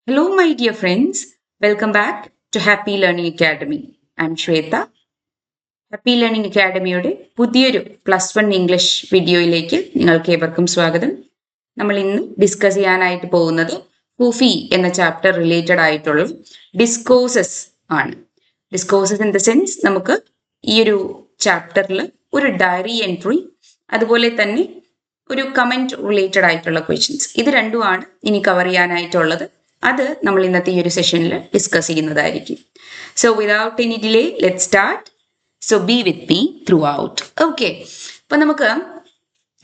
Hello, my dear friends. Welcome back to Happy Learning Academy. I'm Shweta. Happy learning അക്കാഡമിയുടെ പുതിയൊരു +1 English വീഡിയോയിലേക്ക് നിങ്ങൾക്ക് ഏവർക്കും സ്വാഗതം. നമ്മൾ ഇന്ന് ഡിസ്കസ് ചെയ്യാനായിട്ട് പോകുന്നത് ഫൂഫി എന്ന ചാപ്റ്റർ റിലേറ്റഡ് ആയിട്ടുള്ള ഡിസ്കോഴ്സസ് ആണ്. ഡിസ്കോഴ്സസ് ഇൻ ദ സെൻസ് നമുക്ക് ഈ ഒരു ചാപ്റ്ററിൽ ഒരു ഡയറി എൻട്രി അതുപോലെ തന്നെ ഒരു കമന്റ് റിലേറ്റഡ് ആയിട്ടുള്ള ക്വസ്റ്റ്യൻസ് ഇത് രണ്ടുമാണ് ഇനി കവർ ചെയ്യാനായിട്ടുള്ളത്. അത് നമ്മൾ ഇന്നത്തെ ഈ ഒരു സെഷനിൽ ഡിസ്കസ് ചെയ്യുന്നതായിരിക്കും. So without any delay let start. So B with me through out. Okay, അപ്പൊ നമുക്ക്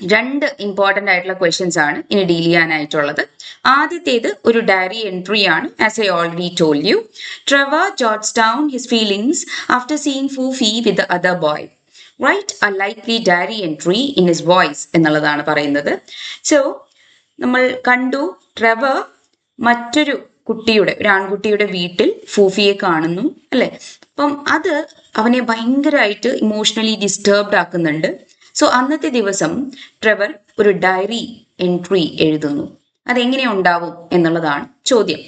രണ്ട് ഇമ്പോർട്ടൻ്റ് ആയിട്ടുള്ള ക്വസ്റ്റ്യൻസ് ആണ് ഇനി ഡീൽ ചെയ്യാനായിട്ടുള്ളത്. ആദ്യത്തേത് ഒരു ഡയറി എൻട്രി ആണ്. As I already told you, Trevor jots down his feelings after seeing Foofie with the other boy. Write a likely diary entry in his voice എന്നുള്ളതാണ് പറയുന്നത്. സോ നമ്മൾ കണ്ടു, ട്രെവർ മറ്റൊരു കുട്ടിയുടെ, ഒരു ആൺകുട്ടിയുടെ വീട്ടിൽ ഫൂഫിയെ കാണുന്നു അല്ലെ. അപ്പം അത് അവനെ ഭയങ്കരമായിട്ട് ഇമോഷണലി ഡിസ്റ്റർബ്ഡ് ആക്കുന്നുണ്ട്. സോ അന്നത്തെ ദിവസം ട്രെവർ ഒരു ഡയറി എൻട്രി എഴുതുന്നു. അതെങ്ങനെ ഉണ്ടാവും എന്നുള്ളതാണ് ചോദ്യം.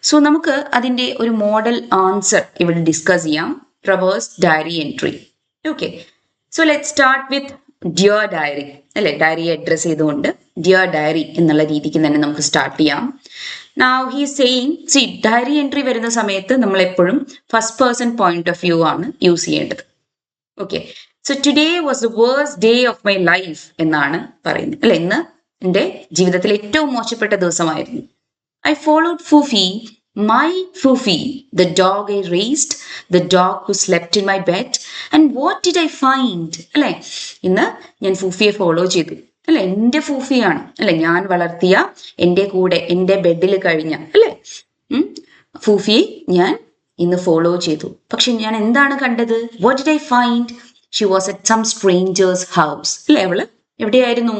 സോ നമുക്ക് അതിൻ്റെ ഒരു മോഡൽ ആൻസർ ഇവിടെ ഡിസ്കസ് ചെയ്യാം. Trevor's diary entry. Okay, so let start with dear diary അല്ലെ. ഡയറി അഡ്രസ് ചെയ്തുകൊണ്ട് ഡിയർ ഡയറി എന്നുള്ള രീതിക്ക് തന്നെ നമുക്ക് സ്റ്റാർട്ട് ചെയ്യാം. Now he is saying, see, diary entry വരുന്ന സമയത്ത് നമ്മൾ എപ്പോഴും first person point of view ആണ് യൂസ് ചെയ്യേണ്ടത്. Okay, so today was the worst day of my life എന്നാണ് പറയുന്നത് അല്ലെ. ഇന്ന് എൻ്റെ ജീവിതത്തിലെ ഏറ്റവും മോശപ്പെട്ട ദിവസമായിരുന്നു. I followed Foofie, my Foofie, the dog I raised, the dog who slept in my bed, and what did I find അല്ലെ. ഇന്ന് ഞാൻ ഫൂഫിയെ ഫോളോ ചെയ്തു അല്ലെ. എൻ്റെ ഫൂഫിയാണ് അല്ലെ, ഞാൻ വളർത്തിയ, എൻ്റെ കൂടെ എൻ്റെ ബെഡിൽ കഴിഞ്ഞ അല്ലെ ഫൂഫിയെ ഞാൻ ഇന്ന് ഫോളോ ചെയ്തു. പക്ഷെ ഞാൻ എന്താണ് കണ്ടത്? What did I find? She was at some strangers house അല്ലെ. അവള് എവിടെയായിരുന്നു?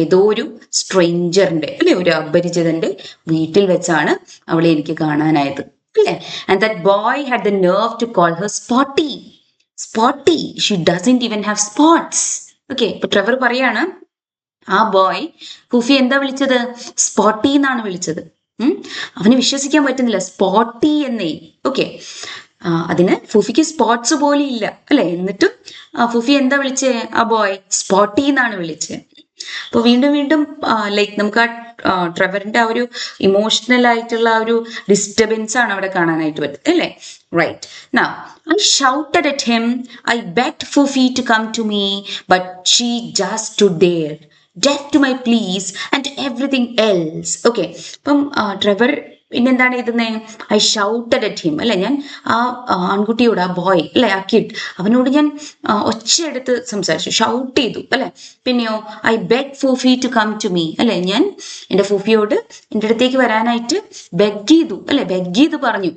ഏതോ ഒരു സ്ട്രേഞ്ചറിന്റെ അല്ലെ, ഒരു അപരിചിതന്റെ വീട്ടിൽ വെച്ചാണ് അവളെ എനിക്ക് കാണാനായത് അല്ലെ. And that boy had the nerve to call her Spotty. Spotty, she doesn't even have spots. Okay, ഇപ്പൊ ട്രെവർ പറയാണ്, ആ ബോയ് ഫൂഫി എന്താ വിളിച്ചത്? സ്പോട്ടി എന്നാണ് വിളിച്ചത്. അവന് വിശ്വസിക്കാൻ പറ്റുന്നില്ല, സ്പോട്ടി എന്നേ. ഓക്കെ, അതിന് ഫൂഫിക്ക് സ്പോട്ട്സ് പോലും ഇല്ല അല്ലെ. എന്നിട്ടും ഫൂഫി എന്താ വിളിച്ചേ? ആ ബോയ് സ്പോട്ടി എന്നാണ് വിളിച്ചത്. അപ്പൊ വീണ്ടും വീണ്ടും ലൈക്ക് നമുക്ക് ആ ട്രെവറിന്റെ ആ ഒരു ഇമോഷണൽ ആയിട്ടുള്ള ആ ഒരു ഡിസ്റ്റർബൻസ് ആണ് അവിടെ കാണാനായിട്ട് പറ്റുന്നത് അല്ലേ. Right. Now I shouted at him. I begged Fufi to come to me, but she just stood there, deaf to my pleas and everything else. Okay, അപ്പം ട്രെവർ പിന്നെന്താണ് എഴുതുന്നത്? ഐ ഷൗട്ടഡ് അറ്റ് ഹിം അല്ലെ. ഞാൻ ആ ആൺകുട്ടിയോട്, ആ boy അല്ലെ, ആ kid, അവനോട് ഞാൻ ഒച്ചയെടുത്ത് സംസാരിച്ചു, ഷൗട്ട് ചെയ്തു അല്ലെ. പിന്നെയോ I beg Foofie to come to me അല്ലെ. ഞാൻ എൻ്റെ ഫൂഫിയോട് എൻ്റെ അടുത്തേക്ക് വരാനായിട്ട് ബെഗ് ചെയ്തു അല്ലെ. ബെഗ് ചെയ്ത് പറഞ്ഞു,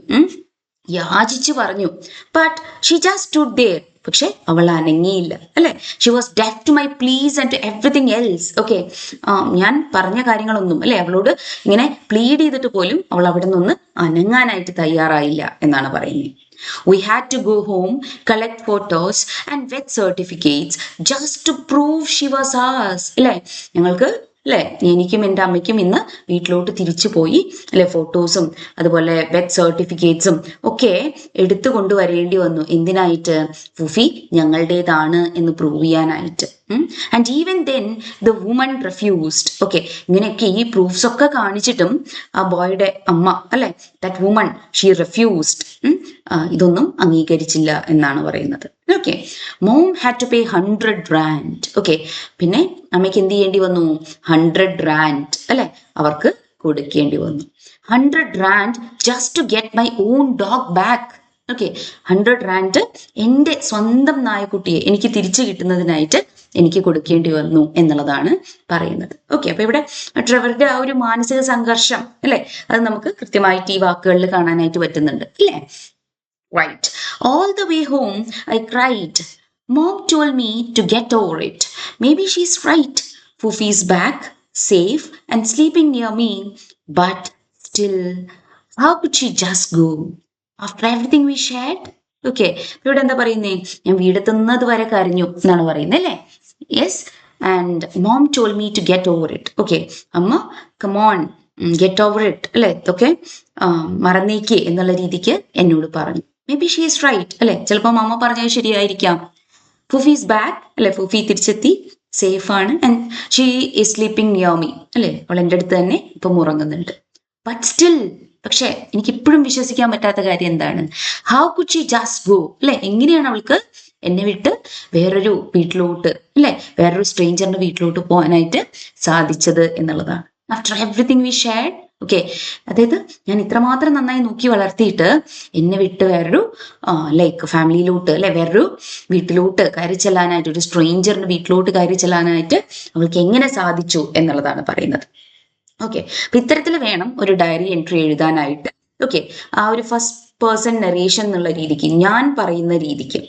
യാചിച്ചു പറഞ്ഞു. But she just stood there. പക്ഷെ അവൾ അനങ്ങിയില്ല അല്ലെ. She was deaf to my please and everything else. Okay, ഞാൻ പറഞ്ഞ കാര്യങ്ങളൊന്നും അല്ലെ, അവളോട് ഇങ്ങനെ പ്ലീഡ് ചെയ്തിട്ട് പോലും അവൾ അവിടെ നിന്ന് അനങ്ങാനായിട്ട് തയ്യാറായില്ല എന്നാണ് പറയുന്നത്. We had to go home, collect photos and vet certificates just to prove she was ours. അല്ലെ, ഞങ്ങൾക്ക് അല്ലെ, എനിക്കും എൻ്റെ അമ്മയ്ക്കും ഇന്ന് വീട്ടിലോട്ട് തിരിച്ചു പോയി അല്ലെ, ഫോട്ടോസും അതുപോലെ വെറ്റ് സർട്ടിഫിക്കറ്റ്സും ഒക്കെ എടുത്തു കൊണ്ടുവരേണ്ടി വന്നു. എന്തിനായിട്ട്? ഫൂഫി ഞങ്ങളുടേതാണ് എന്ന് പ്രൂവ് ചെയ്യാനായിട്ട്. And even then the woman refused. Okay, ഇങ്ങനെയൊക്കെ ഈ പ്രൂഫ്സ് ഒക്കെ കാണിച്ചിട്ടും ആ ബോയുടെ അമ്മ അല്ലെ, ദാറ്റ് വുമൺ, ഷീ റെഫ്യൂസ്ഡ്, ഇതൊന്നും അംഗീകരിച്ചില്ല എന്നാണ് പറയുന്നത്. Okay, mom had to pay 100 rand. Okay, പിന്നെ അമ്മയ്ക്ക് എന്ത് ചെയ്യേണ്ടി വന്നു? 100 rand അല്ലെ, അവർക്ക് കൊടുക്കേണ്ടി വന്നു. 100 rand just to get my own dog back. Okay, 100 rand എൻ്റെ സ്വന്തം നായക്കുട്ടിയെ എനിക്ക് തിരിച്ചു കിട്ടുന്നതിനായിട്ട് എനിക്ക് കൊടുക്കേണ്ടി വന്നു എന്നുള്ളതാണ് പറയുന്നത്. ഓക്കെ, അപ്പൊ ഇവിടെ ട്രെവറിന്റെ ആ ഒരു മാനസിക സംഘർഷം അല്ലെ, അത് നമുക്ക് കൃത്യമായിട്ട് ഈ വാക്കുകളിൽ കാണാനായിട്ട് പറ്റുന്നുണ്ട് അല്ലേ. Right. All the way home, I cried. Mom told me to get over it. Maybe she's right. Fufi's back, safe and sleeping near me. But still, how could she just go? After everything we shared? Okay. ഇവിടെ എന്താ പറയുന്നേ? ഞാൻ വീടെത്തുന്നത് വരെ കരഞ്ഞു എന്നാണ് പറയുന്നത് അല്ലേ. Yes. And mom told me to get over it. Okay. അമ്മ, come on. Get over it അല്ലെ, ഇതൊക്കെ മറന്നേക്ക് എന്നുള്ള രീതിക്ക് എന്നോട് പറഞ്ഞു. Maybe she is right അല്ലെ, ചിലപ്പോൾ അമ്മ പറഞ്ഞത് ശരിയായിരിക്കാം. ഫുഫി ഈസ് ബാക്ക് അല്ലെ, ഫുഫി തിരിച്ചെത്തി, സേഫ് ആണ്, and she is sleeping near me അല്ലെ, അവൾ എൻ്റെ അടുത്ത് തന്നെ ഇപ്പം ഉറങ്ങുന്നുണ്ട്. ബട്ട് സ്റ്റിൽ, പക്ഷെ എനിക്ക് ഇപ്പോഴും വിശ്വസിക്കാൻ പറ്റാത്ത കാര്യം എന്താണ്, how could she just go അല്ലെ, എങ്ങനെയാണ് അവൾക്ക് എന്നെ വിട്ട് വേറൊരു വീട്ടിലോട്ട് അല്ലെ, വേറൊരു സ്ട്രേഞ്ചറിന്റെ വീട്ടിലോട്ട് പോകാനായിട്ട് സാധിച്ചത് എന്നുള്ളതാണ്. After everything we shared, okay, അതായത് ഞാൻ ഇത്രമാത്രം നന്നായി നോക്കി വളർത്തിയിട്ട് എന്നെ വിട്ട് വേറൊരു ലൈക്ക് ഫാമിലിയിലോട്ട് അല്ലെ, വേറൊരു വീട്ടിലോട്ട് കയറി ചെല്ലാനായിട്ട്, ഒരു സ്ട്രേഞ്ചറിന്റെ വീട്ടിലോട്ട് കയറി ചെല്ലാനായിട്ട് അവൾക്ക് എങ്ങനെ സാധിച്ചു എന്നുള്ളതാണ് പറയുന്നത്. ഓക്കെ, അപ്പൊ ഇത്തരത്തിൽ വേണം ഒരു ഡയറി എൻട്രി എഴുതാനായിട്ട്. ഓക്കെ, ആ ഒരു ഫസ്റ്റ് പേഴ്സൺ നറേഷൻ എന്നുള്ള രീതിക്ക്, ഞാൻ പറയുന്ന രീതിക്ക്,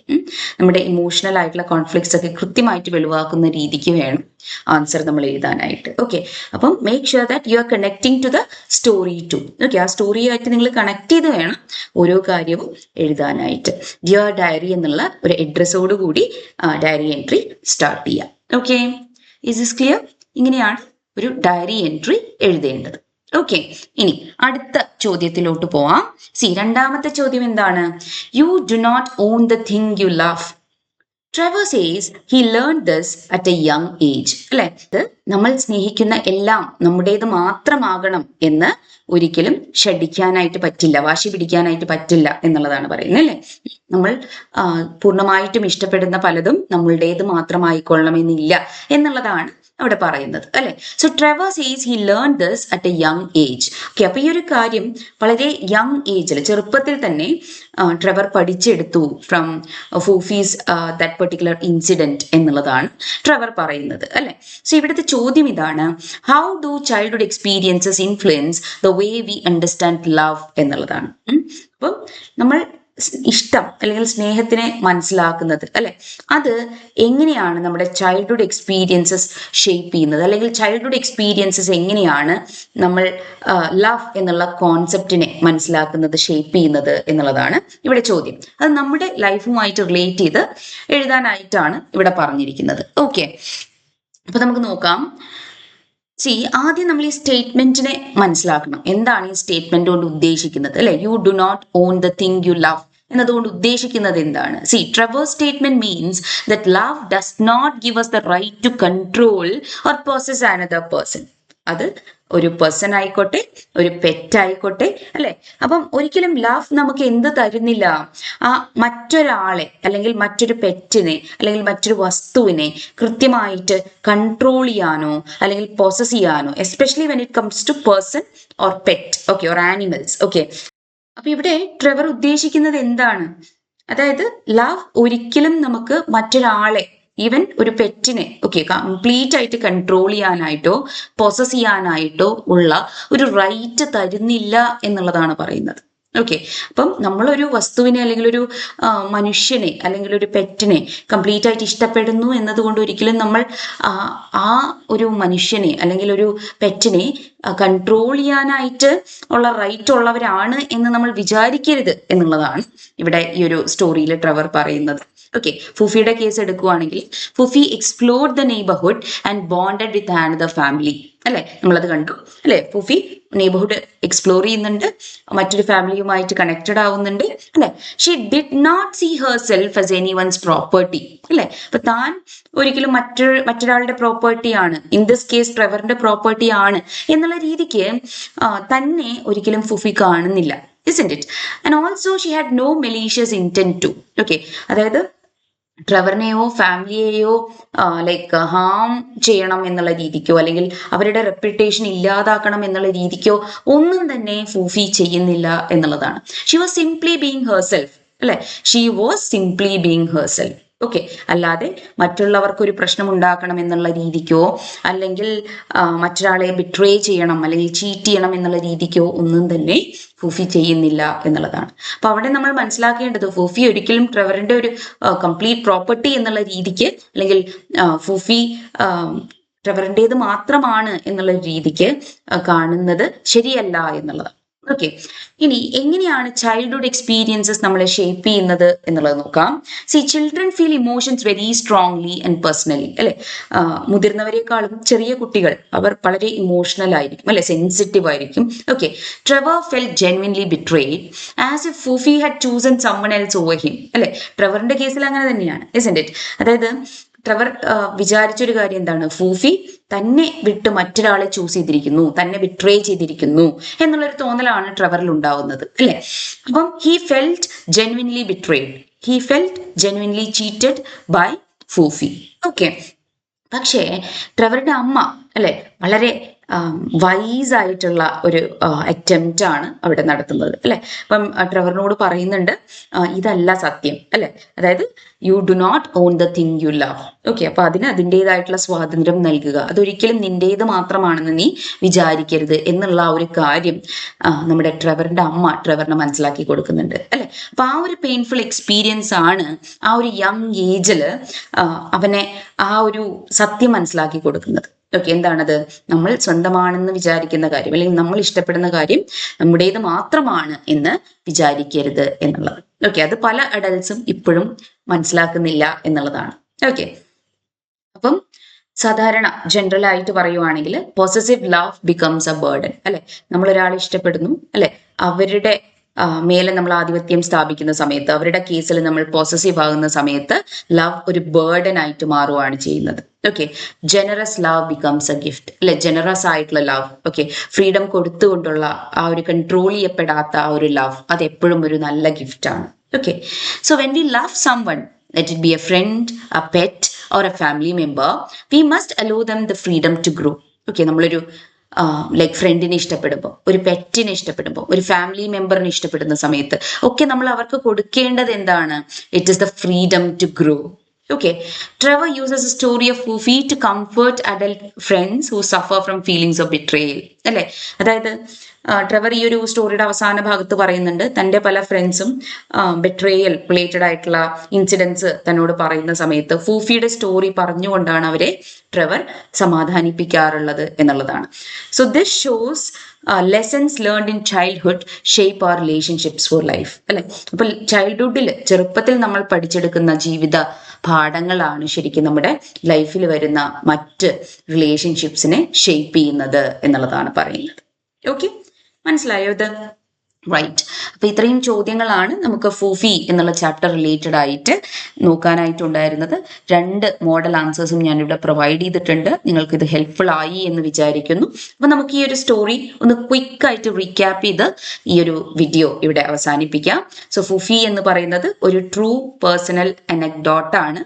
നമ്മുടെ ഇമോഷണൽ ആയിട്ടുള്ള കോൺഫ്ലിക്ട്സ് ഒക്കെ കൃത്യമായിട്ട് വെളിവാക്കുന്ന രീതിക്ക് വേണം ആൻസർ നമ്മൾ എഴുതാനായിട്ട്. ഓക്കെ, അപ്പം make sure that you are connecting to the story too. Okay, ആ സ്റ്റോറിയായിട്ട് നിങ്ങൾ കണക്ട് ചെയ്ത് വേണം ഓരോ കാര്യവും എഴുതാനായിട്ട്. ഡിയർ ഡയറി എന്നുള്ള ഒരു അഡ്രസ്സോട് കൂടി ഡയറി എൻട്രി സ്റ്റാർട്ട് ചെയ്യാം. Okay, is this clear? ഇങ്ങനെയാണ് ഒരു ഡയറി എൻട്രി എഴുതേണ്ടത്. ഓക്കെ, ഇനി അടുത്ത ചോദ്യത്തിലോട്ട് പോവാം. രണ്ടാമത്തെ ചോദ്യം എന്താണ്? You do not own the thing you love. Trevor says he learn this at a young age അല്ലെ, നമ്മൾ സ്നേഹിക്കുന്ന എല്ലാം നമ്മുടേത് മാത്രമാകണം എന്ന് ഒരിക്കലും ഷടിക്കാനായിട്ട് പറ്റില്ല, വാശി പിടിക്കാനായിട്ട് പറ്റില്ല എന്നുള്ളതാണ് പറയുന്നത് അല്ലെ. നമ്മൾ പൂർണ്ണമായിട്ടും ഇഷ്ടപ്പെടുന്ന പലതും നമ്മളുടേത് മാത്രമായിക്കൊള്ളണമെന്നില്ല എന്നുള്ളതാണ് അവിടെ പറയുന്നത് അല്ലെ. So Trevor says he learn this at a young age. Okay, അപ്പൊ ഈ ഒരു കാര്യം വളരെ യങ് ഏജിൽ, ചെറുപ്പത്തിൽ തന്നെ ട്രെവർ പഠിച്ചെടുത്തു from Foofie's that particular incident എന്നുള്ളതാണ് ട്രെവർ പറയുന്നത് അല്ലെ. സോ ഇവിടുത്തെ ചോദ്യം ഇതാണ്, how do childhood experiences influence the way we understand love എന്നുള്ളതാണ്. അപ്പം നമ്മൾ ഇഷ്ടം അല്ലെങ്കിൽ സ്നേഹത്തിനെ മനസ്സിലാക്കുന്നത് അല്ലെ, അത് എങ്ങനെയാണ് നമ്മുടെ ചൈൽഡ്ഹുഡ് എക്സ്പീരിയൻസസ് ഷേപ്പ് ചെയ്യുന്നത്, അല്ലെങ്കിൽ ചൈൽഡ്ഹുഡ് എക്സ്പീരിയൻസസ് എങ്ങനെയാണ് നമ്മൾ ലവ് എന്നുള്ള കോൺസെപ്റ്റിനെ മനസ്സിലാക്കുന്നത്, ഷേപ്പ് ചെയ്യുന്നത് എന്നുള്ളതാണ് ഇവിടെ ചോദ്യം. അത് നമ്മുടെ ലൈഫുമായിട്ട് റിലേറ്റ് ചെയ്ത് എഴുതാനായിട്ടാണ് ഇവിടെ പറഞ്ഞിരിക്കുന്നത്. ഓക്കെ, അപ്പൊ നമുക്ക് നോക്കാം. ആദ്യം നമ്മൾ ഈ സ്റ്റേറ്റ്മെന്റിനെ മനസ്സിലാക്കണം. എന്താണ് ഈ സ്റ്റേറ്റ്മെന്റ് കൊണ്ട് ഉദ്ദേശിക്കുന്നത് അല്ലെ? You do not own the thing you love എന്നതുകൊണ്ട് ഉദ്ദേശിക്കുന്നത് എന്താണ്? Trevor's statement means that love does not give us the right to control or possess another person. അത് ഒരു പേഴ്സൺ ആയിക്കോട്ടെ, ഒരു പെറ്റ് ആയിക്കോട്ടെ അല്ലെ. അപ്പം ഒരിക്കലും ലവ് നമുക്ക് എന്ത് തരുന്നില്ല, ആ മറ്റൊരാളെ അല്ലെങ്കിൽ മറ്റൊരു പെറ്റിനെ അല്ലെങ്കിൽ മറ്റൊരു വസ്തുവിനെ കൃത്യമായിട്ട് കൺട്രോൾ ചെയ്യാനോ അല്ലെങ്കിൽ പോസസ് ചെയ്യാനോ, especially when it comes to person or pet, okay, or animals. Okay, അപ്പൊ ഇവിടെ ട്രെവർ ഉദ്ദേശിക്കുന്നത് എന്താണ്? അതായത് ലവ് ഒരിക്കലും നമുക്ക് മറ്റൊരാളെ, ഈവൻ ഒരു പെറ്റിനെ, ഓക്കെ, കംപ്ലീറ്റ് ആയിട്ട് കൺട്രോൾ ചെയ്യാനായിട്ടോ പോസസ് ചെയ്യാനായിട്ടോ ഉള്ള ഒരു റൈറ്റ് തരുന്നില്ല എന്നുള്ളതാണ് പറയുന്നത്. ഓക്കെ, അപ്പം നമ്മളൊരു വസ്തുവിനെ അല്ലെങ്കിൽ ഒരു മനുഷ്യനെ അല്ലെങ്കിൽ ഒരു പെറ്റിനെ കംപ്ലീറ്റ് ആയിട്ട് ഇഷ്ടപ്പെടുന്നു എന്നതുകൊണ്ട് ഒരിക്കലും നമ്മൾ ആ ഒരു മനുഷ്യനെ അല്ലെങ്കിൽ ഒരു പെറ്റിനെ കൺട്രോൾ ചെയ്യാനായിട്ട് ഉള്ള റൈറ്റ് ഉള്ളവരാണ് എന്ന് നമ്മൾ വിചാരിക്കരുത് എന്നുള്ളതാണ് ഇവിടെ ഈ ഒരു സ്റ്റോറിയിൽ ട്രെവർ പറയുന്നത്. ഓക്കെ, ഫുഫിയുടെ കേസ് എടുക്കുവാണെങ്കിൽ, Foofie explored the neighbourhood and bonded with another family അല്ലെ, നമ്മളത് കണ്ടു അല്ലെ. ഫുഫി നെയ്ബർഹുഡ് എക്സ്പ്ലോർ ചെയ്യുന്നുണ്ട്, മറ്റൊരു ഫാമിലിയുമായിട്ട് കണക്റ്റഡ് ആവുന്നുണ്ട് അല്ലെ. She did not see herself as anyone's property അല്ലെ. അപ്പൊ താൻ ഒരിക്കലും മറ്റൊരാളുടെ പ്രോപ്പർട്ടി ആണ്, ഇൻ ദിസ് കേസ് ട്രെവറിന്റെ പ്രോപ്പർട്ടി ആണ് എന്നുള്ള രീതിക്ക് തന്നെ ഒരിക്കലും ഫുഫി കാണുന്നില്ല, isn't it? And also she had no malicious intent to. Okay, അതായത് ട്രെവറിനെയോ ഫാമിലിയെയോ ലൈക്ക് ഹാം ചെയ്യണം എന്നുള്ള രീതിക്കോ അല്ലെങ്കിൽ അവരുടെ റെപ്യൂട്ടേഷൻ ഇല്ലാതാക്കണം എന്നുള്ള രീതിക്കോ ഒന്നും തന്നെ ഫൂഫി ചെയ്യുന്നില്ല എന്നുള്ളതാണ്. She was simply being herself അല്ലെ. She was simply being herself. Okay, അല്ലാതെ മറ്റുള്ളവർക്ക് ഒരു പ്രശ്നം ഉണ്ടാക്കണം എന്നുള്ള രീതിക്കോ അല്ലെങ്കിൽ മറ്റൊരാളെ ബിട്രേ ചെയ്യണം അല്ലെങ്കിൽ ചീറ്റ് ചെയ്യണം എന്നുള്ള രീതിക്കോ ഒന്നും തന്നെ ഫൂഫി ചെയ്യുന്നില്ല എന്നുള്ളതാണ്. അപ്പൊ അവിടെ നമ്മൾ മനസ്സിലാക്കേണ്ടത്, ഫൂഫി ഒരിക്കലും ട്രെവറിന്റെ ഒരു കംപ്ലീറ്റ് പ്രോപ്പർട്ടി എന്നുള്ള രീതിക്ക് അല്ലെങ്കിൽ ഫൂഫി ട്രെവറിൻ്റെത് മാത്രമാണ് എന്നുള്ള രീതിക്ക് കാണുന്നത് ശരിയല്ല എന്നുള്ളതാണ്. ഓക്കെ, ഇനി എങ്ങനെയാണ് ചൈൽഡ്ഹുഡ് എക്സ്പീരിയൻസസ് നമ്മളെ ഷേപ്പ് ചെയ്യുന്നത് എന്നുള്ളത് നോക്കാം. Children feel emotions very strongly and personally, അല്ലെ? മുതിർന്നവരെക്കാളും ചെറിയ കുട്ടികൾ അവർ വളരെ ഇമോഷണൽ ആയിരിക്കും, അല്ലെ, സെൻസിറ്റീവ് ആയിരിക്കും. Okay, Trevor felt genuinely betrayed as if Foofie had chosen someone else over him, അല്ലെ? ട്രെവറിന്റെ കേസിൽ അങ്ങനെ തന്നെയാണ്, ഇസ്ന്റ് ഇറ്റ്? അതായത് ട്രെവർ വിചാരിച്ചൊരു കാര്യം എന്താണ്, ഫൂഫി തന്നെ വിട്ട് മറ്റൊരാളെ ചൂസ് ചെയ്തിരിക്കുന്നു, തന്നെ ബിട്രേ ചെയ്തിരിക്കുന്നു എന്നുള്ളൊരു തോന്നലാണ് ട്രെവറിൽ ഉണ്ടാവുന്നത്, അല്ലെ? അപ്പം he felt genuinely betrayed, he felt genuinely cheated by Foofie. Okay, പക്ഷേ ട്രെവറുടെ അമ്മ, അല്ലെ, വളരെ വൈസ് ആയിട്ടുള്ള ഒരു അറ്റംപ്റ്റ് ആണ് അവിടെ നടത്തുന്നത്, അല്ലെ? അപ്പം ട്രെവറിനോട് പറയുന്നുണ്ട്, ഇതല്ല സത്യം, അല്ലെ? അതായത് you do not own the thing you love. Okay, അപ്പൊ അതിന് അതിൻ്റെതായിട്ടുള്ള സ്വാതന്ത്ര്യം നൽകുക, അതൊരിക്കലും നിന്റേത് മാത്രമാണെന്ന് നീ വിചാരിക്കരുത് എന്നുള്ള ആ ഒരു കാര്യം നമ്മുടെ ട്രെവറിന്റെ അമ്മ ട്രെവറിനെ മനസ്സിലാക്കി കൊടുക്കുന്നുണ്ട്, അല്ലെ? അപ്പൊ ആ ഒരു പെയിൻഫുൾ എക്സ്പീരിയൻസ് ആണ് ആ ഒരു യങ് ഏജില് അവനെ ആ ഒരു സത്യം മനസ്സിലാക്കി കൊടുക്കുന്നത്. ഓക്കെ, എന്താണത്? നമ്മൾ സ്വന്തമാണെന്ന് വിചാരിക്കുന്ന കാര്യം, അല്ലെങ്കിൽ നമ്മൾ ഇഷ്ടപ്പെടുന്ന കാര്യം നമ്മുടേത് മാത്രമാണ് എന്ന് വിചാരിക്കരുത് എന്നുള്ളത്. ഓക്കെ, അത് പല അഡൽട്സും ഇപ്പോഴും മനസ്സിലാക്കുന്നില്ല എന്നുള്ളതാണ്. ഓക്കെ, അപ്പം സാധാരണ ജനറൽ ആയിട്ട് പറയുവാണെങ്കിൽ possessive love becomes A burden, അല്ലെ? നമ്മൾ ഒരാളെ ഇഷ്ടപ്പെടുന്നു, അല്ലെ? അവരുടെ മേലെ നമ്മൾ ആധിപത്യം സ്ഥാപിക്കുന്ന സമയത്ത്, അവരുടെ കേസിൽ നമ്മൾ പോസസീവ് ആകുന്ന സമയത്ത് ലവ് ഒരു ബേർഡൻ ആയിട്ട് മാറുകയാണ് ചെയ്യുന്നത്. Okay, generous love becomes A gift, അല്ലെ? ജനറസ് ആയിട്ടുള്ള ലവ്, ഓക്കെ, ഫ്രീഡം കൊടുത്തുകൊണ്ടുള്ള ആ ഒരു കൺട്രോൾ ചെയ്യപ്പെടാത്ത ആ ഒരു ലവ്, അത് എപ്പോഴും ഒരു നല്ല ഗിഫ്റ്റ് ആണ്. Okay, so when we love someone, let it be a friend, a pet or a family member, we must allow them the freedom to grow. Okay, നമ്മളൊരു ലൈക്ക് ഫ്രണ്ടിനെ ഇഷ്ടപ്പെടുമ്പോൾ, ഒരു പെറ്റിനെ ഇഷ്ടപ്പെടുമ്പോൾ, ഒരു ഫാമിലി മെമ്പറിനെ ഇഷ്ടപ്പെടുന്ന സമയത്ത് ഒക്കെ നമ്മൾ അവർക്ക് കൊടുക്കേണ്ടത് എന്താണ്? It is the freedom to grow. Okay, Trevor uses a story of Foofy to comfort adult friends who suffer from feelings of betrayal. അല്ലേ? അതായത് ട്രെവർ ഈ ഒരു സ്റ്റോറിയുടെ അവസാന ഭാഗത്ത് പറയുന്നുണ്ട്, തൻ്റെ പല ഫ്രണ്ട്സും ബെട്രേയൽ റിലേറ്റഡ് ആയിട്ടുള്ള ഇൻസിഡൻസ് തന്നോട് പറയുന്ന സമയത്ത് ഫൂഫിയുടെ സ്റ്റോറി പറഞ്ഞുകൊണ്ടാണ് അവരെ ട്രെവർ സമാധാനിപ്പിക്കാറുള്ളത് എന്നുള്ളതാണ്. So this shows lessons learned in childhood shape our relationships for life, അല്ലെ? അപ്പൊ ചൈൽഡ്ഹുഡിൽ, ചെറുപ്പത്തിൽ നമ്മൾ പഠിച്ചെടുക്കുന്ന ജീവിത പാഠങ്ങളാണ് ശരിക്കും നമ്മുടെ ലൈഫിൽ വരുന്ന മറ്റ് റിലേഷൻഷിപ്സിനെ ഷേപ്പ് ചെയ്യുന്നത് എന്നുള്ളതാണ് പറയുന്നത്. ഓക്കെ, മനസ്സിലായോ ഇത്? റൈറ്റ്. അപ്പൊ ഇത്രയും ചോദ്യങ്ങളാണ് നമുക്ക് ഫൂഫി എന്നുള്ള ചാപ്റ്റർ റിലേറ്റഡ് ആയിട്ട് നോക്കാനായിട്ടുണ്ടായിരുന്നത്. 2 മോഡൽ ആൻസേഴ്സും ഞാനിവിടെ പ്രൊവൈഡ് ചെയ്തിട്ടുണ്ട്. നിങ്ങൾക്ക് ഇത് ഹെൽപ്ഫുൾ ആയി എന്ന് വിചാരിക്കുന്നു. അപ്പൊ നമുക്ക് ഈ ഒരു സ്റ്റോറി ഒന്ന് ക്വിക്കായിട്ട് റീക്യാപ്പ് ചെയ്ത് ഈ ഒരു വീഡിയോ ഇവിടെ അവസാനിപ്പിക്കാം. സോ ഫൂഫി എന്ന് പറയുന്നത് ഒരു ട്രൂ പേഴ്സണൽ അനക്ഡോട്ട് ആണ്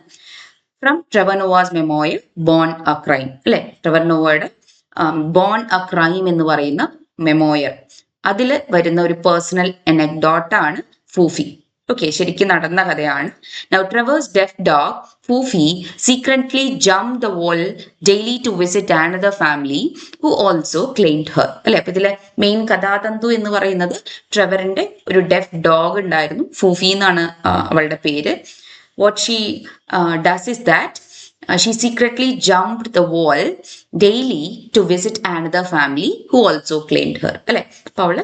from Trevor Nova's മെമോയർ bone A crime, അല്ലെ? ട്രെവർ നോവയുടെ ബോൺ എ ക്രൈം എന്ന് പറയുന്ന മെമോയർ, അതിൽ വരുന്ന ഒരു പേഴ്സണൽ അനക്ഡോട്ട് ആണ് ഫൂഫി. ഓക്കെ, ശരിക്കും നടന്ന കഥയാണ്. Now Trevor's deaf dog Foofy secretly jumped the wall daily to visit another family who also claimed her, അല്ലെ? അപ്പൊ ഇതിലെ മെയിൻ കഥാതന്തു എന്ന് പറയുന്നത് ട്രെവറിന്റെ ഒരു ഡെഫ് ഡോഗ് ഉണ്ടായിരുന്നു, ഫൂഫി എന്നാണ് അവളുടെ പേര്. What she does is that she secretly jumped the wall daily to visit another family who also claimed her, അല്ലെ? അപ്പൊ അവള്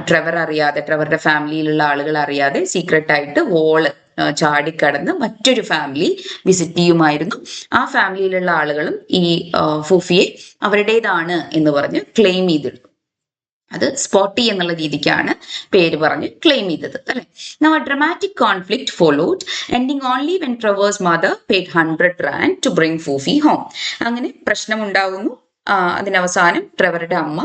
ട്രെവർ അറിയാതെ, ട്രെവറുടെ ഫാമിലിയിലുള്ള ആളുകൾ അറിയാതെ സീക്രട്ട് ആയിട്ട് വോള് ചാടിക്കടന്ന് മറ്റൊരു ഫാമിലി വിസിറ്റ് ചെയ്യുമായിരുന്നു. ആ ഫാമിലിയിലുള്ള ആളുകളും ഈ ഫൂഫിയെ അവരുടേതാണ് എന്ന് പറഞ്ഞ് ക്ലെയിം ചെയ്തിരുന്നു. അത് സ്പോട്ടി എന്നുള്ള രീതിക്കാണ് പേര് പറഞ്ഞ് ക്ലെയിം ചെയ്തത്, അല്ലെ? Now a dramatic conflict followed, ending only when Trevor's mother paid 100 rand to bring Foofy home. അങ്ങനെ പ്രശ്നമുണ്ടാവുന്നു. അതിനവസാനം ട്രെവറുടെ അമ്മ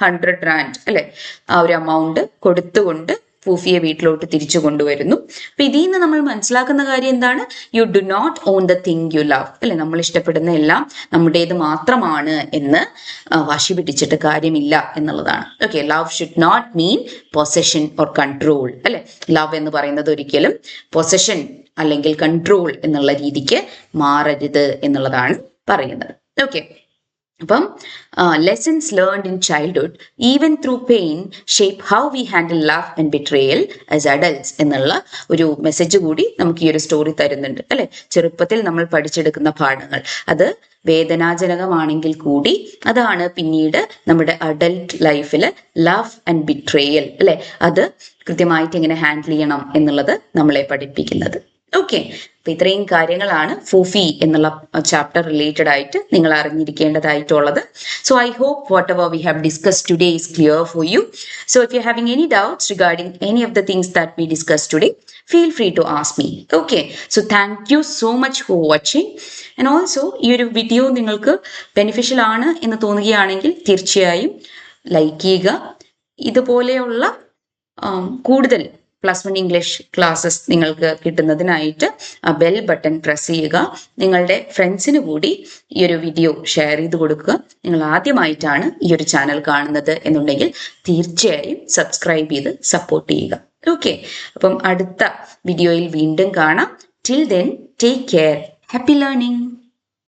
100 rand, അല്ലെ, ആ ഒരു എമൗണ്ട് കൊടുത്തുകൊണ്ട് ഫൂഫിയെ വീട്ടിലോട്ട് തിരിച്ചു കൊണ്ടുവരുന്നു. അപ്പൊ ഇതിൽ നിന്ന് നമ്മൾ മനസ്സിലാക്കുന്ന കാര്യം എന്താണ്? You do not own the thing you love, അല്ലെ? നമ്മൾ ഇഷ്ടപ്പെടുന്ന എല്ലാം നമ്മുടേത് മാത്രമാണ് എന്ന് വാശി പിടിച്ചിട്ട് കാര്യമില്ല എന്നുള്ളതാണ്. Okay, love should not mean possession or control, അല്ലെ? ലവ് എന്ന് പറയുന്നത് ഒരിക്കലും പൊസഷൻ അല്ലെങ്കിൽ കൺട്രോൾ എന്നുള്ള രീതിക്ക് മാറരുത് എന്നുള്ളതാണ് പറയുന്നത്. ഓക്കെ, അപ്പം lessons learned in childhood even through pain shape how we handle love and betrayal as adults എന്നുള്ള ഒരു മെസ്സേജ് കൂടി നമുക്ക് ഈ ഒരു സ്റ്റോറി തരുന്നുണ്ട് അല്ലെ. ചെറുപ്പത്തിൽ നമ്മൾ പഠിച്ചെടുക്കുന്ന പാഠങ്ങൾ അത് വേദനാജനകമാണെങ്കിൽ കൂടി അതാണ് പിന്നീട് നമ്മുടെ അഡൽട്ട് ലൈഫിൽ ലവ് ആൻഡ് ബിട്രേയൽ അല്ലെ, അത് കൃത്യമായിട്ട് എങ്ങനെ ഹാൻഡിൽ ചെയ്യണം എന്നുള്ളത് നമ്മളെ പഠിപ്പിക്കുന്നത്. ഓക്കെ, അപ്പൊ ഇത്രയും കാര്യങ്ങളാണ് ഫൂഫി എന്നുള്ള ചാപ്റ്റർ റിലേറ്റഡ് ആയിട്ട് നിങ്ങൾ അറിഞ്ഞിരിക്കേണ്ടതായിട്ടുള്ളത്. So I hope whatever we have discussed today is clear for you. So if you having any doubts regarding any of the things that we discuss today, feel free to ask me. Okay, so thank you so much for watching. And also ഈ ഒരു video നിങ്ങൾക്ക് beneficial ആണ് എന്ന് തോന്നുകയാണെങ്കിൽ തീർച്ചയായും like ചെയ്യുക. ഇതുപോലെയുള്ള കൂടുതൽ +1 ഇംഗ്ലീഷ് ക്ലാസ്സസ് നിങ്ങൾക്ക് കിട്ടുന്നതിനായിട്ട് ആ ബെൽ ബട്ടൺ പ്രസ് ചെയ്യുക. നിങ്ങളുടെ ഫ്രണ്ട്സിന് കൂടി ഈ ഒരു വീഡിയോ ഷെയർ ചെയ്ത് കൊടുക്കുക. നിങ്ങൾ ആദ്യമായിട്ടാണ് ഈ ഒരു ചാനൽ കാണുന്നത് എന്നുണ്ടെങ്കിൽ തീർച്ചയായും സബ്സ്ക്രൈബ് ചെയ്ത് സപ്പോർട്ട് ചെയ്യുക. ഓക്കെ, അപ്പം അടുത്ത വീഡിയോയിൽ വീണ്ടും കാണാം. Till then take care. Happy learning.